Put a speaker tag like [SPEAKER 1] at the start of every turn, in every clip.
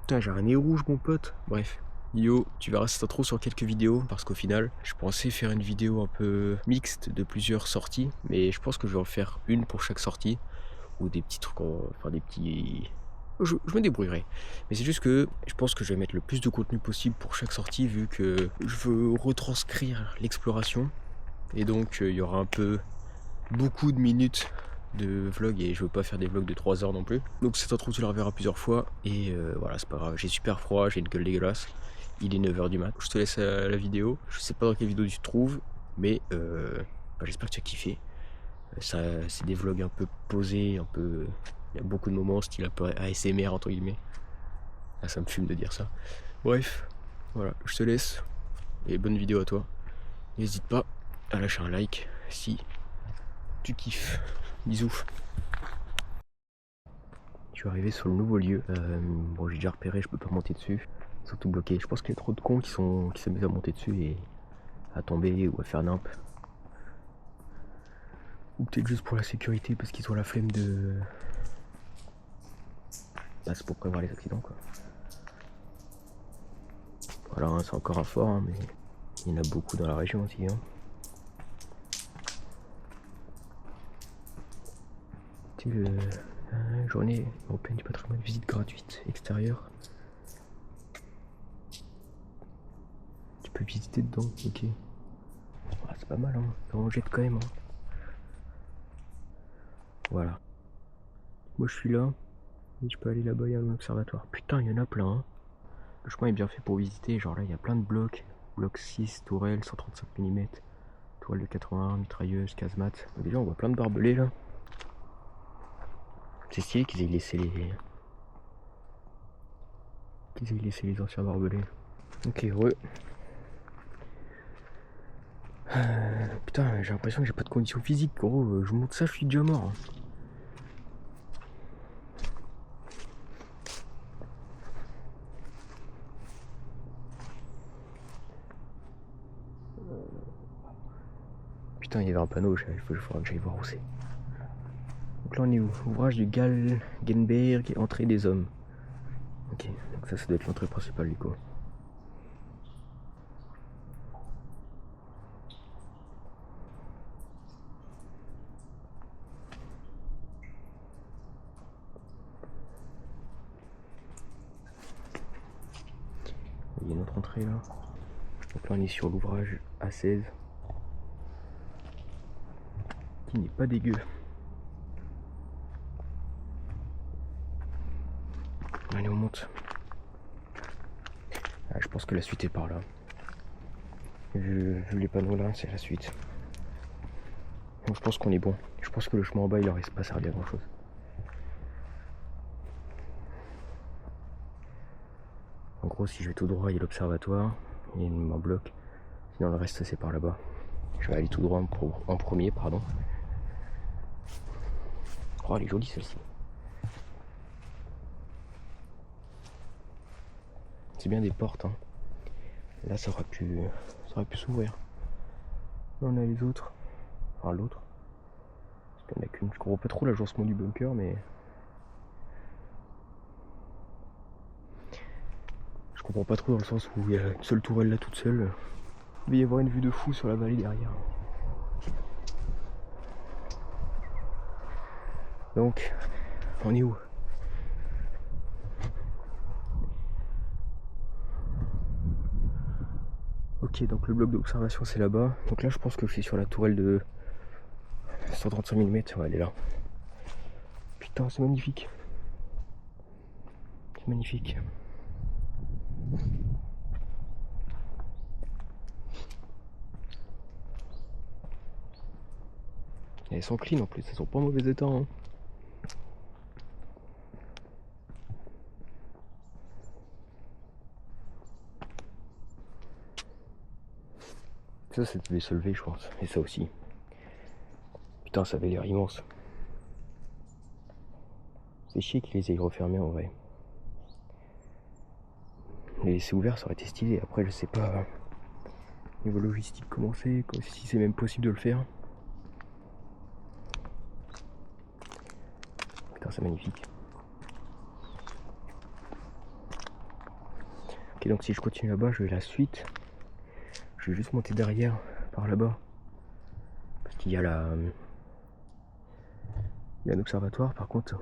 [SPEAKER 1] Putain, j'ai un nez rouge, mon pote. Bref. Yo, tu verras cette intro sur quelques vidéos parce qu'au final, je pensais faire une vidéo un peu mixte de plusieurs sorties, mais je pense que je vais en faire une pour chaque sortie ou des petits trucs, enfin des petits. Je me débrouillerai. Mais c'est juste que je pense que je vais mettre le plus de contenu possible pour chaque sortie vu que je veux retranscrire l'exploration et donc il y aura un peu beaucoup de minutes de vlog et je veux pas faire des vlogs de 3 heures non plus. Donc cette intro tu la reverras plusieurs fois et voilà, c'est pas grave, j'ai super froid, j'ai une gueule dégueulasse. Il est 9h du mat. Je te laisse la vidéo. Je sais pas dans quelle vidéo tu te trouves, mais j'espère que tu as kiffé. Ça, c'est des vlogs un peu posés, un peu. Il y a beaucoup de moments style un peu ASMR entre guillemets. Ah, ça me fume de dire ça. Bref, voilà, je te laisse et bonne vidéo à toi. N'hésite pas à lâcher un like si tu kiffes. Bisous. Je suis arrivé sur le nouveau lieu. Bon, j'ai déjà repéré, je peux pas monter dessus. Ils sont tout bloqués. Je pense qu'il y a trop de cons qui s'amusent à monter dessus et à tomber ou à faire nimp. Ou peut-être juste pour la sécurité parce qu'ils ont la flemme de. Bah, c'est pour prévoir les accidents quoi. Voilà, hein, c'est encore un fort, hein, mais il y en a beaucoup dans la région aussi. Hein. C'est le journée européenne du patrimoine, visite gratuite extérieure. Tu peux visiter dedans, ok. Ah, c'est pas mal, hein. On jette quand même. Hein. Voilà. Moi je suis là. Et je peux aller là-bas, il y a un observatoire. Putain, il y en a plein. Hein. Le chemin est bien fait pour visiter. Genre là, il y a plein de blocs. Bloc 6, tourelle, 135 mm. Tourelle de 81, mitrailleuse, casemate. Déjà, on voit plein de barbelés là. C'est stylé qu'ils aient laissé les anciens barbelés. Ok, heureux. Putain, j'ai l'impression que j'ai pas de conditions physiques, gros. Je monte ça, je suis déjà mort. Hein. Putain, il y avait un panneau, il faudra que j'aille voir où c'est. Donc là, on est où? Ouvrage du Galgenberg, entrée des hommes. Ok, donc ça doit être l'entrée principale du coup. Il y a une autre entrée là. Donc là, on est sur l'ouvrage A16. Qui n'est pas dégueu. Allez, on monte. Ah, je pense que la suite est par là. Vu les panneaux là, c'est la suite. Donc je pense qu'on est bon. Je pense que le chemin en bas, il aurait pas servi à grand chose. En gros, si je vais tout droit, il y a l'observatoire, il y a un bloc. Sinon, le reste, c'est par là-bas. Je vais aller tout droit en premier, pardon. Oh, elle est jolie celle-ci. C'est bien des portes. Hein. Là, ça aurait pu s'ouvrir. Là, on a les autres. Enfin, l'autre. Parce qu'il n'y en a qu'une. Je comprends pas trop l'agencement du bunker, mais. Je comprends pas trop dans le sens où il y a une seule tourelle là toute seule. Il va y avoir une vue de fou sur la vallée derrière. Donc, on est où? Ok, donc le bloc d'observation c'est là-bas. Donc là, je pense que je suis sur la tourelle de 135 mm. Ouais, elle est là. Putain, c'est magnifique. C'est magnifique. Et elles sont clean en plus, elles sont pas en mauvais état. Hein. Ça devait se lever, je pense. Et ça aussi. Putain, ça avait l'air immense. C'est chier qu'ils les aient refermés en vrai. Les laisser ouverts, ça aurait été stylé. Après, je sais pas. Niveau logistique, comment c'est, si c'est même possible de le faire. Putain, c'est magnifique. Ok, donc si je continue là-bas, je vais la suite. Je vais juste monter derrière, par là-bas. Parce qu'il y a la... Il y a un observatoire, par contre,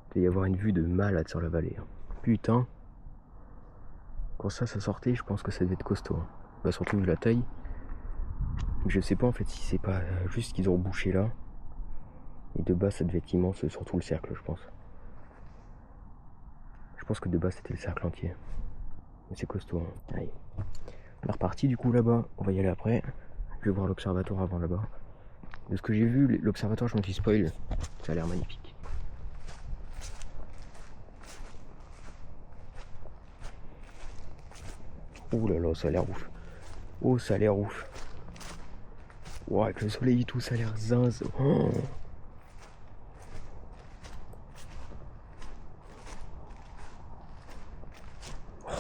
[SPEAKER 1] il doit y avoir une vue de malade sur la vallée. Putain. Quand ça sortait, je pense que ça devait être costaud. Bah, surtout vu la taille. Je sais pas en fait si c'est pas juste qu'ils ont bouché là. Et de bas, ça devait être immense, surtout le cercle, je pense. Je pense que de bas, c'était le cercle entier. Mais c'est costaud. Hein. Allez. On est reparti du coup là-bas. On va y aller après. Je vais voir l'observatoire avant là-bas. De ce que j'ai vu, l'observatoire, je m'en suis spoil. Ça a l'air magnifique. Ouh là là, ça a l'air ouf. Oh, ça a l'air ouf. Ouah, avec le soleil et tout, ça a l'air zinz. Oh.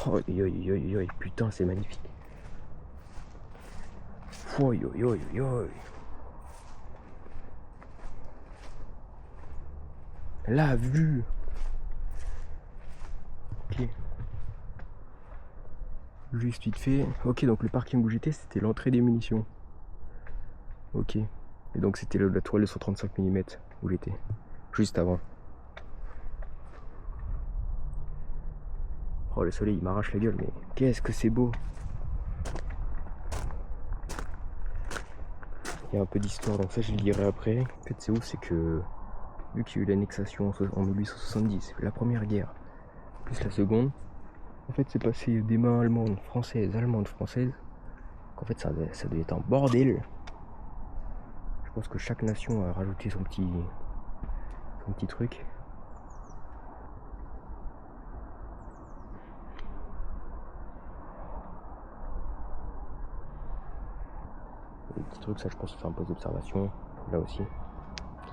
[SPEAKER 1] Oh, putain, c'est magnifique. Oh, la vue. Ok. Juste vite fait. Ok, donc le parking où j'étais, c'était l'entrée des munitions. Ok. Et donc c'était la toile de 135 mm où j'étais. Juste avant. Oh, le soleil, il m'arrache la gueule, mais qu'est-ce que c'est beau. Il y a un peu d'histoire, donc ça je le dirai après. En fait, c'est ouf, c'est que vu qu'il y a eu l'annexation en 1870, la première guerre, plus la seconde, en fait, c'est passé des mains allemandes, françaises, qu'en fait, ça devait être un bordel. Je pense que chaque nation a rajouté son petit truc. Les petits trucs, ça, je pense, faire un poste d'observation. Là aussi.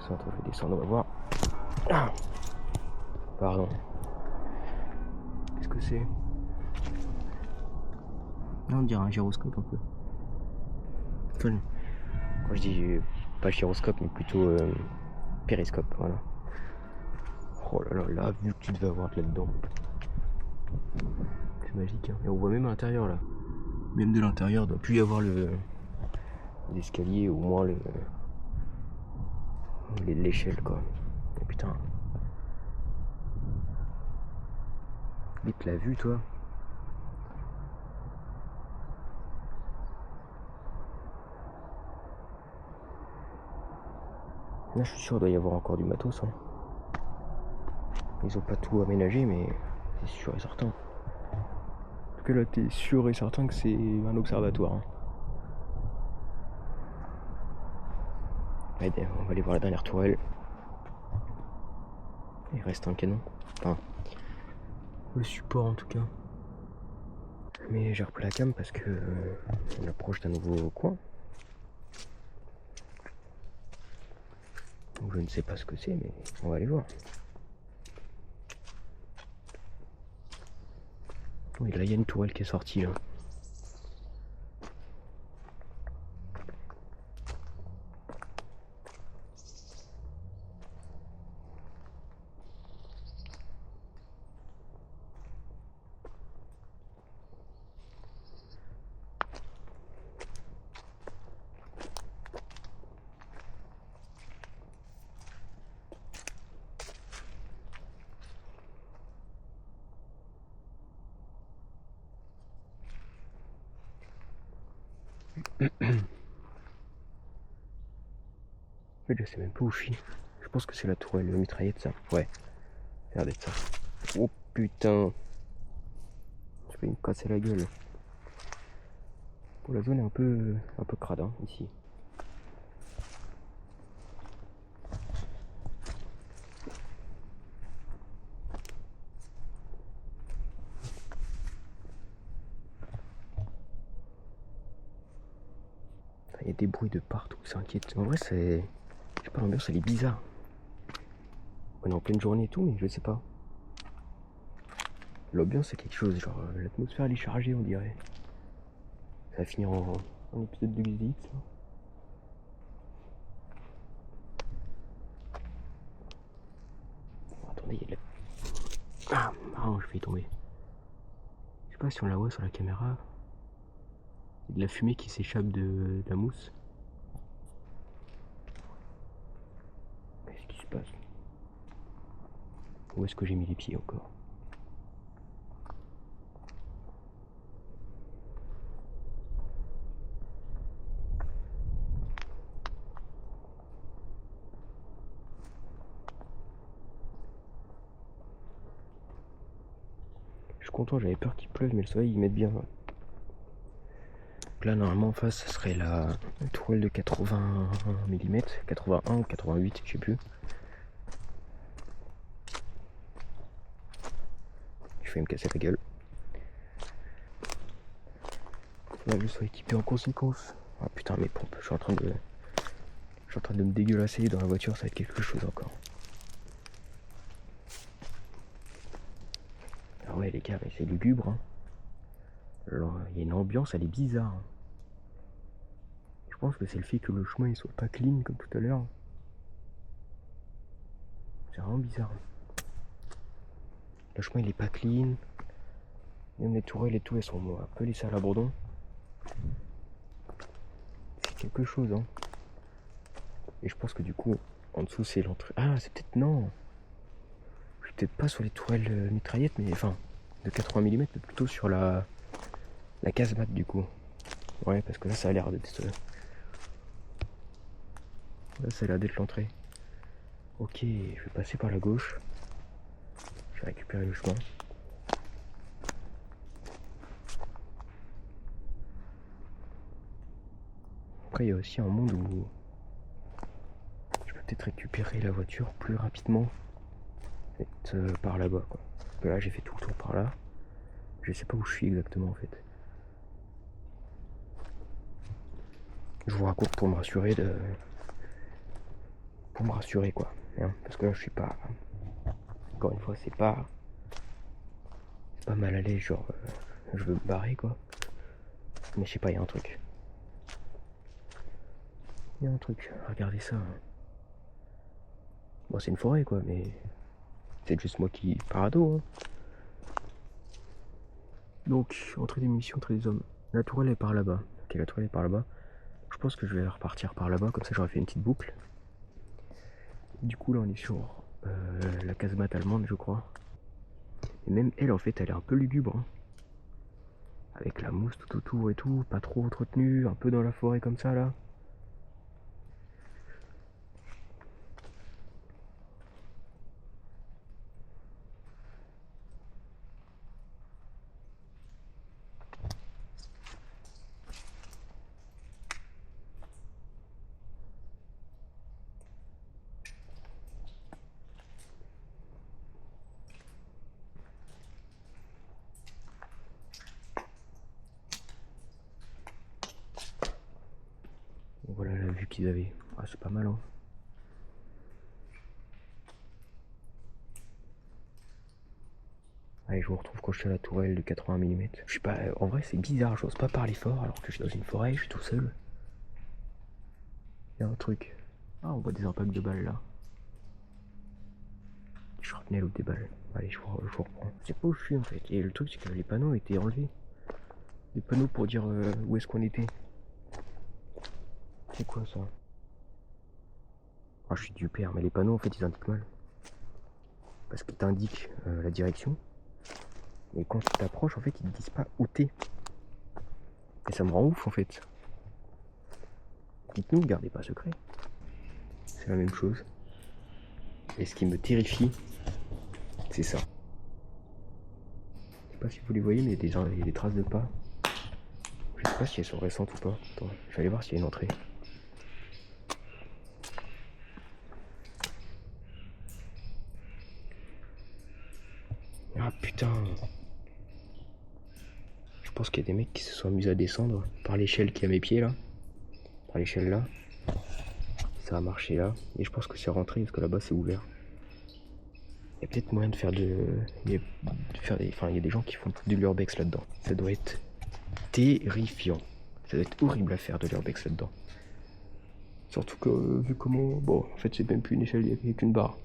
[SPEAKER 1] Ça, je vais descendre, on va voir. Ah, pardon. Qu'est-ce que c'est? On dirait un gyroscope un peu. Enfin, quand je dis pas gyroscope, mais plutôt périscope, voilà. Oh là là, la vue que tu devais avoir là-dedans. C'est magique, hein. Et on voit même à l'intérieur là. Même de l'intérieur, doit plus y avoir l'escalier, ou au moins l'échelle quoi. Et putain. Vite la vue toi. Là je suis sûr qu'il doit y avoir encore du matos. Hein. Ils ont pas tout aménagé mais c'est sûr et certain. En tout cas là t'es sûr et certain que c'est un observatoire. Hein. Allez, on va aller voir la dernière tourelle. Il reste un canon. Enfin, le support en tout cas. Mais j'ai repris la cam parce que on approche d'un nouveau coin. Donc je ne sais pas ce que c'est, mais on va aller voir. Oui, là il y a une tourelle qui est sortie là. Mais je sais même pas où je suis. Je pense que c'est la tourelle mitraillette ça. Ouais, ça a l'air d'être ça. Oh putain. Je vais me casser la gueule. Bon, la zone est un peu crade hein, ici. Il y a des bruits de partout, c'est inquiétant. En vrai c'est... Je sais pas, l'ambiance elle est bizarre. On est en pleine journée et tout, mais je sais pas. L'ambiance c'est quelque chose, genre l'atmosphère elle est chargée on dirait. Ça va finir en épisode de XDX. Hein. Oh, attendez, il y a de la... Ah, je vais y tomber. sais pas si on la voit sur la caméra. Il y a de la fumée qui s'échappe de la mousse. Qu'est-ce qui se passe? Où est-ce que j'ai mis les pieds encore? Je suis content, j'avais peur qu'il pleuve, mais le soleil il m'aide bien. Donc là, normalement, en face, ce serait la tourelle de 80 mm, 81 ou 88, je sais plus. Je vais me casser la gueule. Là, je sois équipé en conséquence. Ah putain, mes pompes, je suis en train de me dégueulasser dans la voiture, ça va être quelque chose encore. Ah ouais, les gars, mais c'est lugubre. Hein. Alors, il y a une ambiance, elle est bizarre. Hein. Je pense que c'est le fait que le chemin il soit pas clean comme tout à l'heure. C'est vraiment bizarre. Le chemin il est pas clean. Même les tourelles et tout, elles sont un peu laissées à l'abandon. C'est quelque chose, hein. Et je pense que du coup, en dessous c'est l'entrée. Ah, c'est peut-être non. Je suis peut-être pas sur les tourelles mitraillettes, mais enfin, de 80 mm, mais plutôt sur la casemate du coup. Ouais, parce que là ça a l'air d'être. Là ça a l'air d'être l'entrée. Ok, je vais passer par la gauche. Je vais récupérer le chemin. Après, il y a aussi un monde où je peux peut-être récupérer la voiture plus rapidement. Par là-bas, quoi. Parce que là, j'ai fait tout le tour par là. Je sais pas où je suis exactement, en fait. Je vous raconte pour me rassurer Pour me rassurer, quoi. Hein, parce que là, je suis pas... Encore une fois, c'est pas mal à l'aise, genre... je veux me barrer, quoi. Mais je sais pas, il y a un truc. Il y a un truc, regardez ça. Bon, c'est une forêt, quoi, mais... C'est juste moi qui parado, hein. Donc, entrée des munitions, entrée des hommes. La tourelle est par là-bas. Ok, la tourelle est par là-bas. Je pense que je vais repartir par là-bas, comme ça j'aurais fait une petite boucle. Du coup, là, on est sur la casemate allemande, je crois. Et même elle, en fait, elle est un peu lugubre. Hein. Avec la mousse tout autour et tout, pas trop entretenue, un peu dans la forêt comme ça, là. Voilà la vue qu'ils avaient. Ah, c'est pas mal, hein. Allez, je vous retrouve quand je suis à la tourelle de 80 mm. Je sais pas, en vrai, c'est bizarre, j'ose pas parler fort alors que je suis dans une forêt, je suis tout seul. Il y a un truc. Ah, on voit des impacts de balles là. Shrapnel ou des balles. Allez, je vous reprends. C'est pas où je suis en fait. Et le truc, c'est que les panneaux étaient enlevés. Les panneaux pour dire où est-ce qu'on était. C'est quoi ça? Ah, je suis du père, mais les panneaux en fait ils indiquent mal. Parce qu'ils t'indiquent la direction. Mais quand tu t'approches, en fait, ils te disent pas où t'es. Et ça me rend ouf en fait. Dites-nous, gardez pas secret. C'est la même chose. Et ce qui me terrifie, c'est ça. Je sais pas si vous les voyez, mais il y a des traces de pas. Je sais pas si elles sont récentes ou pas. Attends, je vais aller voir s'il y a une entrée. Ah putain. Je pense qu'il y a des mecs qui se sont amusés à descendre par l'échelle qui est à mes pieds là. Par l'échelle là. Ça a marché là. Et je pense que c'est rentré parce que là-bas c'est ouvert. Il y a peut-être moyen de faire Enfin, il y a des gens qui font de l'urbex là-dedans. Ça doit être terrifiant. Ça doit être horrible à faire de l'urbex là-dedans. Surtout que, vu comment... Bon, en fait, c'est même plus une échelle, il n'y a qu'une barre.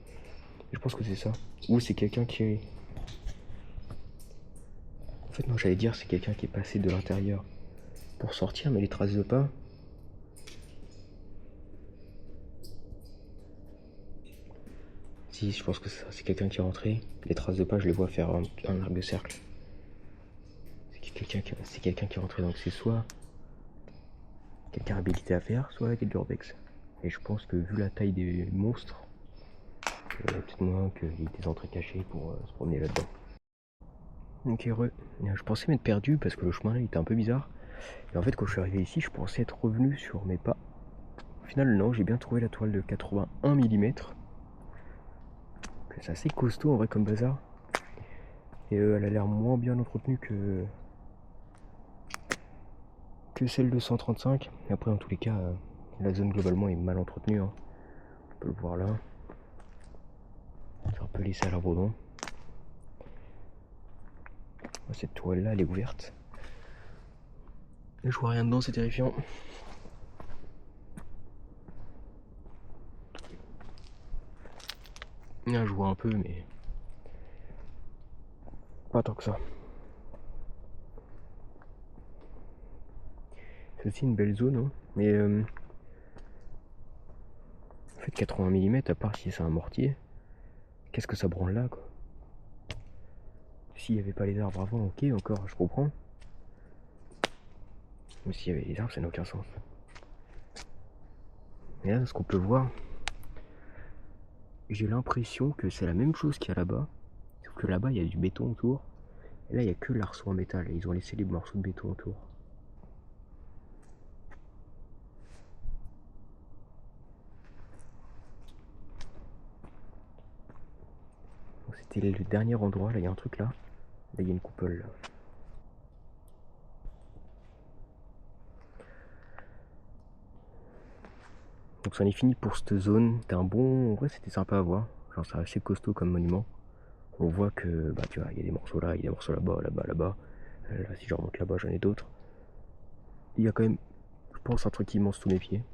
[SPEAKER 1] Je pense que c'est ça. Ou c'est quelqu'un qui... En fait non, j'allais dire c'est quelqu'un qui est passé de l'intérieur pour sortir, mais les traces de pas. Si, je pense que c'est quelqu'un qui est rentré. Les traces de pas, je les vois faire un arc de cercle. C'est quelqu'un qui est rentré, donc c'est soit quelqu'un habilité à faire, soit avec l'urbex. Et je pense que vu la taille des monstres, il y a peut-être moyen qu'il y ait des entrées cachées pour se promener là-dedans. Ok, ouais. Je pensais m'être perdu parce que le chemin là il était un peu bizarre. Et en fait, quand je suis arrivé ici, je pensais être revenu sur mes pas. Au final, non, j'ai bien trouvé la toile de 81 mm. C'est assez costaud en vrai comme bazar. Et elle a l'air moins bien entretenue que celle de 135. Et après, dans tous les cas, la zone globalement est mal entretenue, hein. On peut le voir là. C'est un peu laissé à l'abandon. Cette toile là, elle est ouverte. Je vois rien dedans, c'est terrifiant. Là, je vois un peu, mais pas tant que ça. C'est aussi une belle zone, hein. Mais en fait, 80 mm, à part si c'est un mortier, qu'est-ce que ça branle là, quoi. S'il n'y avait pas les arbres avant, ok, encore, je comprends. Mais s'il y avait les arbres, ça n'a aucun sens. Et là, ce qu'on peut voir, j'ai l'impression que c'est la même chose qu'il y a là-bas. Sauf que là-bas, il y a du béton autour. Et là, il n'y a que l'arceau en métal. Et ils ont laissé les morceaux de béton autour. C'était le dernier endroit. Là, il y a un truc là. Là, il y a une coupole là. Donc, ça en est fini pour cette zone. C'était un bon. En vrai, c'était sympa à voir. Genre, c'est assez costaud comme monument. On voit que, bah, tu vois, il y a des morceaux là, il y a des morceaux là-bas, là-bas, là-bas. Là, si je remonte là-bas, j'en ai d'autres. Il y a quand même, je pense, un truc immense sous mes pieds.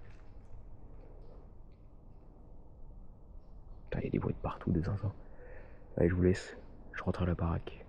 [SPEAKER 1] Putain, il y a des bruits de partout, des zinzins. Allez, je vous laisse. Je rentre à la baraque.